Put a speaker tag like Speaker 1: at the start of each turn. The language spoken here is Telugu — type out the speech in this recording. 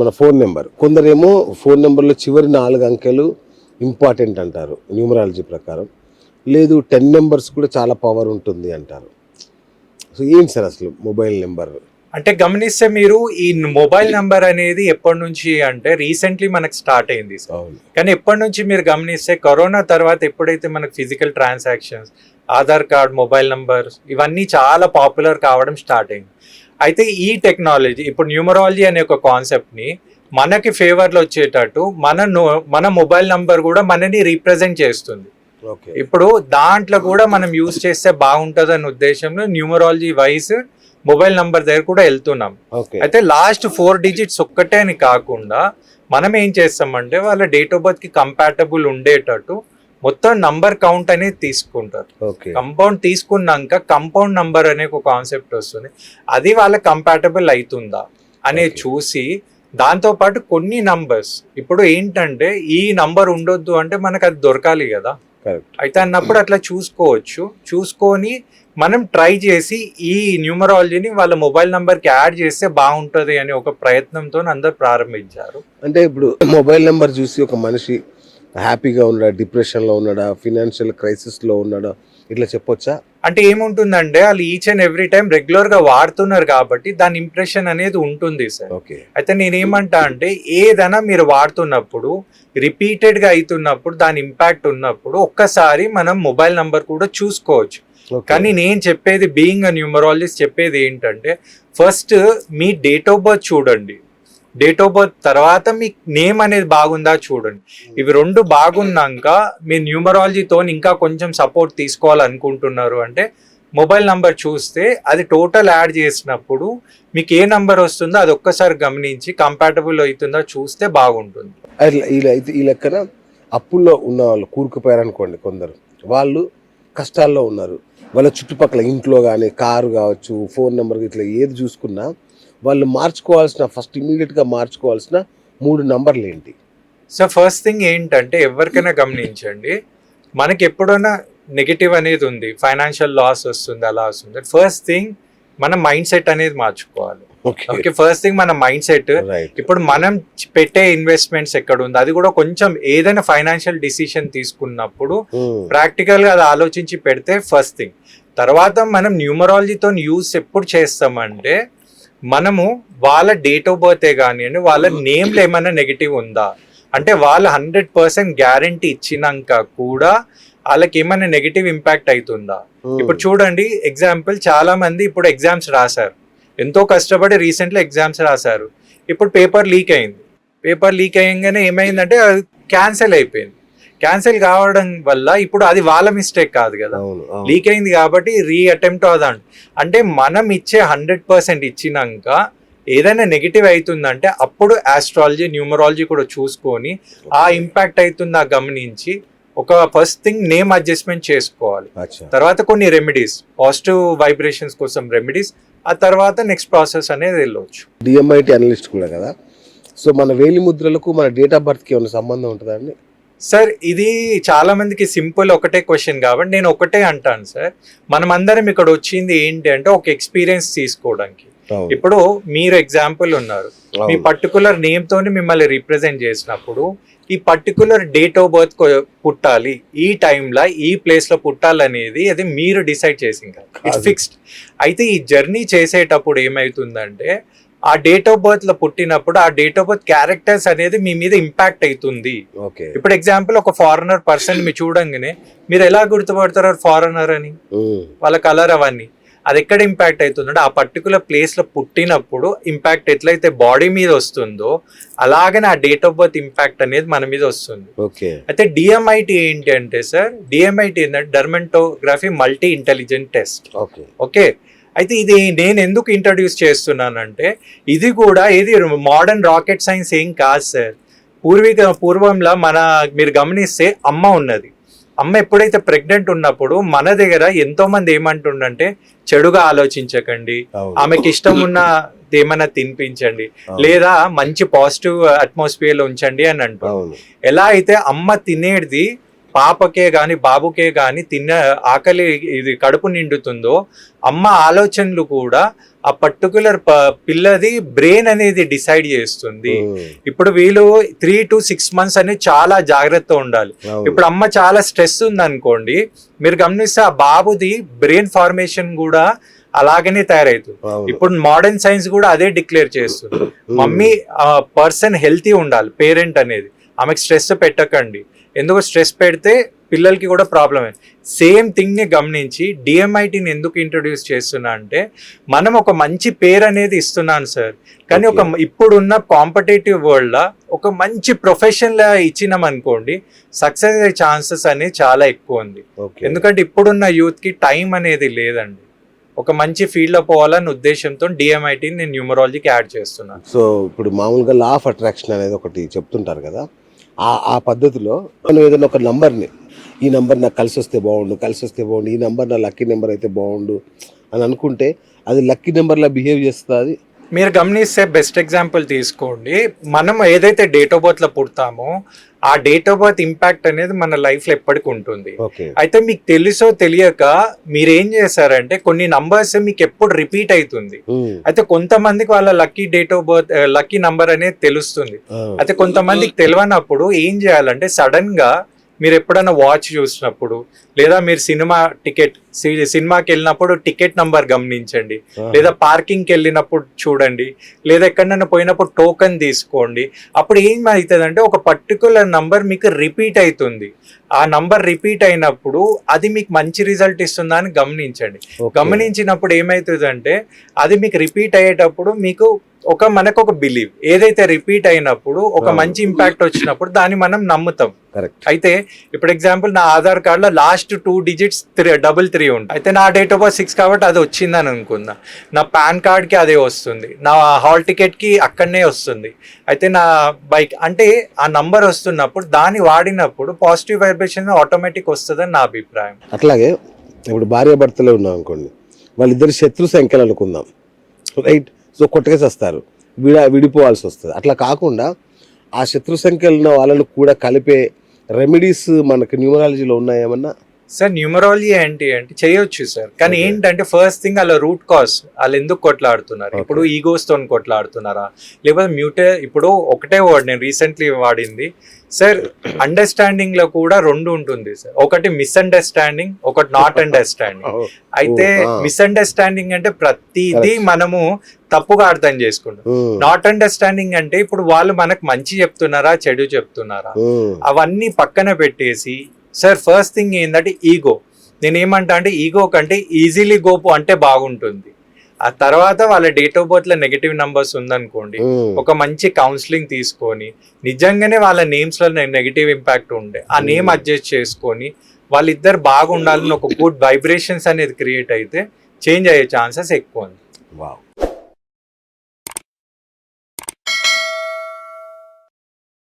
Speaker 1: మన ఫోన్ నెంబర్. కొందరేమో ఫోన్ నెంబర్లో చివరి 4 అంకెలు ఇంపార్టెంట్ అంటారు న్యూమరాలజీ ప్రకారం. లేదు 10 నెంబర్స్ కూడా చాలా పవర్ ఉంటుంది అంటారు. సో ఏంటి సార్ అసలు మొబైల్ నెంబర్?
Speaker 2: అంటే గమనిస్తే మీరు ఈ మొబైల్ నంబర్ అనేది ఎప్పటి నుంచి అంటే రీసెంట్లీ మనకు స్టార్ట్ అయింది. కానీ ఎప్పటి నుంచి మీరు గమనిస్తే కరోనా తర్వాత ఎప్పుడైతే మనకు physical transactions, Aadhaar card, mobile number ఇవన్నీ చాలా పాపులర్ కావడం స్టార్ట్ అయింది. అయితే ఈ టెక్నాలజీ ఇప్పుడు న్యూమరాలజీ అనే ఒక కాన్సెప్ట్ని మనకి ఫేవర్లో వచ్చేటట్టు మన మొబైల్ నంబర్ కూడా మనని రీప్రజెంట్ చేస్తుంది. ఇప్పుడు దాంట్లో కూడా మనం యూజ్ చేస్తే బాగుంటుంది అనే ఉద్దేశంలో న్యూమరాలజీ వైజ్ మొబైల్ నంబర్ దగ్గర కూడా వెళ్తున్నాం. అయితే లాస్ట్ 4 డిజిట్స్ ఒక్కటే అని కాకుండా మనం ఏం చేస్తామంటే వాళ్ళ డేట్ ఆఫ్ బర్త్ కి కంపాటబుల్ ఉండేటట్టు మొత్తం నంబర్ కౌంట్ అనేది తీసుకుంటారు. కంపౌండ్ తీసుకున్నాక కంపౌండ్ నంబర్ అనే ఒక కాన్సెప్ట్ వస్తుంది. అది వాళ్ళ కంపాటబుల్ అవుతుందా అనేది చూసి దాంతో పాటు కొన్ని నంబర్స్ ఇప్పుడు ఏంటంటే ఈ నంబర్ ఉండొద్దు అంటే మనకు అది దొరకాలి కదా. అయితే అన్నప్పుడు అట్లా చూసుకొని మనం ట్రై చేసి ఈ న్యూమరాలజీని వాళ్ళ మొబైల్ నంబర్కి యాడ్ చేస్తే బాగుంటుంది అని ఒక ప్రయత్నంతో అందరు ప్రారంభించారు.
Speaker 1: అంటే ఇప్పుడు మొబైల్ నెంబర్ చూసి ఒక మనిషి హ్యాపీగా ఉన్నాడా, డిప్రెషన్లో ఉన్నాడా, ఫినాన్షియల్ క్రైసిస్లో ఉన్నాడా, ఇట్లా చెప్పొచ్చా?
Speaker 2: అంటే ఏముంటుందంటే వాళ్ళు ఈచ్ అండ్ ఎవ్రీ టైం రెగ్యులర్గా వాడుతున్నారు కాబట్టి దాని ఇంప్రెషన్ అనేది ఉంటుంది సార్. అయితే నేనేమంటా అంటే ఏదైనా మీరు వాడుతున్నప్పుడు రిపీటెడ్గా అవుతున్నప్పుడు దాని ఇంపాక్ట్ ఉన్నప్పుడు ఒక్కసారి మనం మొబైల్ నంబర్ కూడా చూసుకోవచ్చు. కానీ నేను చెప్పేది బీయింగ్ అ న్యూమరాలజిస్ట్ చెప్పేది ఏంటంటే first me date of birth చూడండి. డేట్ ఆఫ్ బర్త్ తర్వాత మీ నేమ్ అనేది బాగుందా చూడండి. ఇవి 2 బాగున్నాక మీ న్యూమరాలజీతో ఇంకా కొంచెం సపోర్ట్ తీసుకోవాలనుకుంటున్నారు అంటే మొబైల్ నంబర్ చూస్తే అది టోటల్ యాడ్ చేసినప్పుడు మీకు ఏ నంబర్ వస్తుందో అది ఒక్కసారి గమనించి కంపాటబుల్ అవుతుందా చూస్తే బాగుంటుంది.
Speaker 1: ఈ లెక్కన అప్పుల్లో ఉన్న వాళ్ళు కూరుకుపోయారనుకోండి, కొందరు వాళ్ళు కష్టాల్లో ఉన్నారు, వాళ్ళ చుట్టుపక్కల ఇంట్లో కానీ కారు కావచ్చు, ఫోన్ నెంబర్ ఇట్లా ఏది చూసుకున్నా వాళ్ళు ఫస్ట్ ఇమీడియట్గా మార్చుకోవాల్సిన 3 నంబర్లు ఏంటి?
Speaker 2: సో ఫస్ట్ థింగ్ ఏంటంటే ఎవరికైనా గమనించండి, మనకి ఎప్పుడైనా నెగిటివ్ అనేది ఉంది, ఫైనాన్షియల్ లాస్ వస్తుంది, అలా వస్తుంది. ఫస్ట్ థింగ్ మన మైండ్ సెట్ అనేది మార్చుకోవాలి. ఓకే, ఫస్ట్ థింగ్ మన మైండ్ సెట్. ఇప్పుడు మనం పెట్టే ఇన్వెస్ట్మెంట్స్ ఎక్కడ ఉంది అది కూడా కొంచెం ఏదైనా ఫైనాన్షియల్ డిసిషన్ తీసుకున్నప్పుడు ప్రాక్టికల్ గా అది ఆలోచించి పెడితే ఫస్ట్ థింగ్. తర్వాత మనం న్యూమరాలజీతో యూస్ ఎప్పుడు చేస్తామంటే మనము వాళ్ళ డేట్ ఆఫ్ బర్త్ కానివ్వండి, వాళ్ళ నేమ్లో ఏమైనా నెగిటివ్ ఉందా అంటే వాళ్ళు 100% గ్యారంటీ ఇచ్చినాక కూడా వాళ్ళకి ఏమైనా నెగిటివ్ ఇంపాక్ట్ అవుతుందా. ఇప్పుడు చూడండి ఎగ్జాంపుల్, చాలా మంది ఇప్పుడు ఎగ్జామ్స్ రాశారు, ఎంతో కష్టపడి రీసెంట్లీ ఎగ్జామ్స్ రాశారు. ఇప్పుడు పేపర్ లీక్ అయింది. పేపర్ లీక్ అయ్యంగానే ఏమైందంటే క్యాన్సిల్ అయిపోయింది. క్యాన్సిల్ కావడం వల్ల ఇప్పుడు అది వాళ్ళ మిస్టేక్ కాదు కదా, లీక్ అయింది కాబట్టి రీఅటెంప్ట్ అవ్వదండి. అంటే మనం ఇచ్చే 100% ఇచ్చినాక ఏదైనా నెగిటివ్ అవుతుందంటే అప్పుడు ఆస్ట్రాలజీ, న్యూమరాలజీ కూడా చూసుకొని ఆ ఇంపాక్ట్ అవుతుందా గమనించి ఒక ఫస్ట్ థింగ్ నేమ్ అడ్జస్ట్మెంట్ చేసుకోవాలి. తర్వాత కొన్ని రెమెడీస్, పాజిటివ్ వైబ్రేషన్స్ కోసం రెమెడీస్, ఆ తర్వాత నెక్స్ట్ ప్రాసెస్ అనేది వెళ్ళవచ్చు.
Speaker 1: డిఎంఐటి అనలిస్ట్ కూడా కదా, సో మన వేలి ముద్రలకు మన డేట్ ఆఫ్ బర్త్కి ఏమైనా సంబంధం ఉంటుందా అండి?
Speaker 2: సార్ ఇది చాలా మందికి సింపుల్ ఒకటే క్వశ్చన్ కాబట్టి నేను ఒకటే అంటాను సార్, మనమందరం ఇక్కడ వచ్చింది ఏంటి అంటే ఒక ఎక్స్పీరియన్స్ తీసుకోవడానికి. ఇప్పుడు మీరు ఎగ్జాంపుల్ ఉన్నారు, మీ పర్టికులర్ నేమ్ తోని మిమ్మల్ని రిప్రజెంట్ చేసినప్పుడు ఈ పర్టికులర్ డేట్ ఆఫ్ బర్త్ పుట్టాలి, ఈ టైంలో ఈ ప్లేస్ లో పుట్టాలనేది అది మీరు డిసైడ్ చేసింది, ఇట్స్ ఫిక్స్డ్. అయితే ఈ జర్నీ చేసేటప్పుడు ఏమవుతుందంటే ఆ డేట్ ఆఫ్ బర్త్ లో పుట్టినప్పుడు ఆ డేట్ ఆఫ్ బర్త్ క్యారెక్టర్స్ అనేది మీ మీద ఇంపాక్ట్ అవుతుంది. ఇప్పుడు ఎగ్జాంపుల్ ఒక ఫారినర్ పర్సన్ మీరు చూడంగానే మీరు ఎలా గుర్తుపడతారు ఫారినర్ అని, వాళ్ళ కలర్ అవన్నీ, అది ఎక్కడ ఇంపాక్ట్ అవుతుందంటే ఆ పర్టికులర్ ప్లేస్ లో పుట్టినప్పుడు ఇంపాక్ట్ ఎట్లయితే బాడీ మీద వస్తుందో అలాగనే ఆ డేట్ ఆఫ్ బర్త్ ఇంపాక్ట్ అనేది మన మీద వస్తుంది. అయితే డిఎంఐటి ఏంటి అంటే సార్, డిఎంఐటి ఏంటంటే డర్మటోగ్రఫీ మల్టీ ఇంటెలిజెంట్ టెస్ట్. ఓకే, అయితే ఇది నేను ఎందుకు ఇంట్రడ్యూస్ చేస్తున్నానంటే ఇది కూడా ఏది మోడర్న్ రాకెట్ సైన్స్ ఏం కాదు సార్. పూర్వంలో మీరు గమనిస్తే అమ్మ ఉన్నది, అమ్మ ఎప్పుడైతే ప్రెగ్నెంట్ ఉన్నప్పుడు మన దగ్గర ఎంతో మంది ఏమంటుండంటే చెడుగా ఆలోచించకండి, ఆమెకి ఇష్టం ఉన్న ఏమైనా తినిపించండి, లేదా మంచి పాజిటివ్ అట్మాస్ఫియర్ లో ఉంచండి అని అంటారు. ఎలా అయితే అమ్మ తినేది పాపకే గాని బాబుకే గాని ఆకలి ఇది కడుపు నిండుతుందో అమ్మ ఆలోచనలు కూడా ఆ పర్టికులర్ పిల్లది బ్రెయిన్ అనేది డిసైడ్ చేస్తుంది. ఇప్పుడు వీళ్ళు 3 to 6 months అనేది చాలా జాగ్రత్త ఉండాలి. ఇప్పుడు అమ్మ చాలా స్ట్రెస్ ఉంది అనుకోండి, మీరు గమనిస్తే ఆ బాబుది బ్రెయిన్ ఫార్మేషన్ కూడా అలాగనే తయారవుతుంది. ఇప్పుడు మోడర్న్ సైన్స్ కూడా అదే డిక్లేర్ చేస్తుంది. మమ్మీ పర్సన్ హెల్తీ ఉండాలి, పేరెంట్ అనేది. ఆమెకు స్ట్రెస్ పెట్టకండి, ఎందుకు స్ట్రెస్ పెడితే పిల్లలకి కూడా ప్రాబ్లమే. సేమ్ థింగ్ ని గమనించి డిఎంఐటీని ఎందుకు ఇంట్రొడ్యూస్ చేస్తున్నా అంటే, మనం ఒక మంచి పేరు అనేది ఇస్తున్నాను సార్, కానీ ఒక ఇప్పుడున్న కాంపిటేటివ్ వరల్డ్ లా ఒక మంచి ప్రొఫెషన్ లా ఇచ్చినాం అనుకోండి, సక్సెస్ అయ్యే ఛాన్సెస్ అనేది చాలా ఎక్కువ ఉంది. ఎందుకంటే ఇప్పుడున్న యూత్ కి టైం అనేది లేదండి. ఒక మంచి ఫీల్డ్ లో పోవాలన్న ఉద్దేశంతో డిఎంఐటీని నేను న్యూమరాలజీకి యాడ్ చేస్తున్నాను.
Speaker 1: సో ఇప్పుడు మామూలుగా లా ఆఫ్ అట్రాక్షన్ అనేది ఒకటి చెప్తుంటారు కదా, ఆ పద్ధతిలో మనం ఏదైనా ఒక నంబర్ని, ఈ నంబర్ నాకు కలిసి వస్తే బాగుండు, ఈ నంబర్ నా లక్కీ నెంబర్ అయితే బాగుండు అని అనుకుంటే అది లక్కీ నెంబర్లా బిహేవ్ చేస్తుంది.
Speaker 2: మీరు గమనిస్తే బెస్ట్ ఎగ్జాంపుల్ తీసుకోండి, మనం ఏదైతే డేట్ ఆఫ్ బర్త్ లో పుడతామో ఆ డేట్ ఆఫ్ బర్త్ ఇంపాక్ట్ అనేది మన లైఫ్ లో ఎప్పటికి ఉంటుంది. అయితే మీకు తెలుసో తెలియక మీరు ఏం చేశారంటే కొన్ని నంబర్స్ మీకు ఎప్పుడు రిపీట్ అవుతుంది. అయితే కొంతమందికి వాళ్ళ lucky date of birth lucky number అనేది తెలుస్తుంది. అయితే కొంతమందికి తెలియనప్పుడు ఏం చేయాలంటే, సడన్ గా మీరు ఎప్పుడైనా వాచ్ చూసినప్పుడు, లేదా మీరు సినిమాకి వెళ్ళినప్పుడు టికెట్ నంబర్ గమనించండి, లేదా పార్కింగ్కి వెళ్ళినప్పుడు చూడండి, లేదా ఎక్కడైనా పోయినప్పుడు టోకెన్ తీసుకోండి. అప్పుడు ఏమవుతుంది అంటే ఒక పర్టికులర్ నంబర్ మీకు రిపీట్ అవుతుంది. ఆ నంబర్ రిపీట్ అయినప్పుడు అది మీకు మంచి రిజల్ట్ ఇస్తుందా అని గమనించండి. గమనించినప్పుడు ఏమవుతుంది అంటే, అది మీకు రిపీట్ అయ్యేటప్పుడు మీకు మనకు ఒక బిలీవ్, ఏదైతే రిపీట్ అయినప్పుడు ఒక మంచి ఇంపాక్ట్ వచ్చినప్పుడు దాన్ని మనం నమ్ముతాం. అయితే ఇప్పుడు ఎగ్జాంపుల్ నా ఆధార్ కార్డ్ లో లాస్ట్ 2 digits 333 ఉంటాయి. అయితే నా డేట్ ఆఫ్ బర్త్ 6 కాబట్టి అది వచ్చిందని అనుకుందా, నా పాన్ కార్డ్ కి అదే వస్తుంది, నా హాల్ టికెట్ కి అక్కడనే వస్తుంది. అయితే నా బైక్ అంటే ఆ నంబర్ వస్తున్నప్పుడు దాన్ని వాడినప్పుడు పాజిటివ్ వైబ్రేషన్ ఆటోమేటిక్ వస్తుందని నా అభిప్రాయం.
Speaker 1: అట్లాగే ఇప్పుడు భార్య భర్తలే ఉన్నాం అనుకోండి, వాళ్ళిద్దరు శత్రు సంఖ్యలు అనుకుందాం, రైట్? సో కొట్టకేసి వస్తారు, విడిపోవాల్సి వస్తుంది. అట్లా కాకుండా ఆ శత్రు సంఖ్యలు ఉన్న వాళ్ళను కూడా కలిపే రెమెడీస్ మనకు న్యూమరాలజీలో ఉన్నాయేమన్నా?
Speaker 2: సార్ న్యూమరాలజీ ఏంటి అంటే చేయొచ్చు సార్, కానీ ఏంటంటే ఫస్ట్ థింగ్ అలా రూట్ కాజ్, వాళ్ళు ఎందుకు కొట్లాడుతున్నారు, ఇప్పుడు ఈగోస్ తో కొట్లాడుతున్నారా, లేకపోతే ఇప్పుడు ఒకటే వర్డ్ నేను రీసెంట్లీ వాడింది సార్, అండర్స్టాండింగ్ లో కూడా 2 ఉంటుంది సార్. ఒకటి మిస్అండర్స్టాండింగ్, ఒకటి నాట్ అండర్స్టాండింగ్. అయితే మిస్అండర్స్టాండింగ్ అంటే ప్రతిదీ మనము తప్పుగా అర్థం చేసుకుంటాం. నాట్ అండర్స్టాండింగ్ అంటే ఇప్పుడు వాళ్ళు మనకు మంచి చెప్తున్నారా చెడు చెప్తున్నారా, అవన్నీ పక్కన పెట్టేసి సార్ ఫస్ట్ థింగ్ ఏంటంటే ఈగో. నేనేమంటా అంటే ఈగో కంటే ఈజీలీ గోపు అంటే బాగుంటుంది. ఆ తర్వాత వాళ్ళ డేట్ ఆఫ్ బర్త్ లో నెగటివ్ నంబర్స్ ఉందనుకోండి, ఒక మంచి కౌన్సిలింగ్ తీసుకొని నిజంగానే వాళ్ళ నేమ్స్ లో నెగటివ్ ఇంపాక్ట్ ఉండే ఆ నేమ్ అడ్జస్ట్ చేసుకొని వాళ్ళిద్దరు బాగుండాలని ఒక గుడ్ వైబ్రేషన్స్ అనేది క్రియేట్ అయితే చేంజ్ అయ్యే ఛాన్సెస్ ఎక్కువ ఉంది.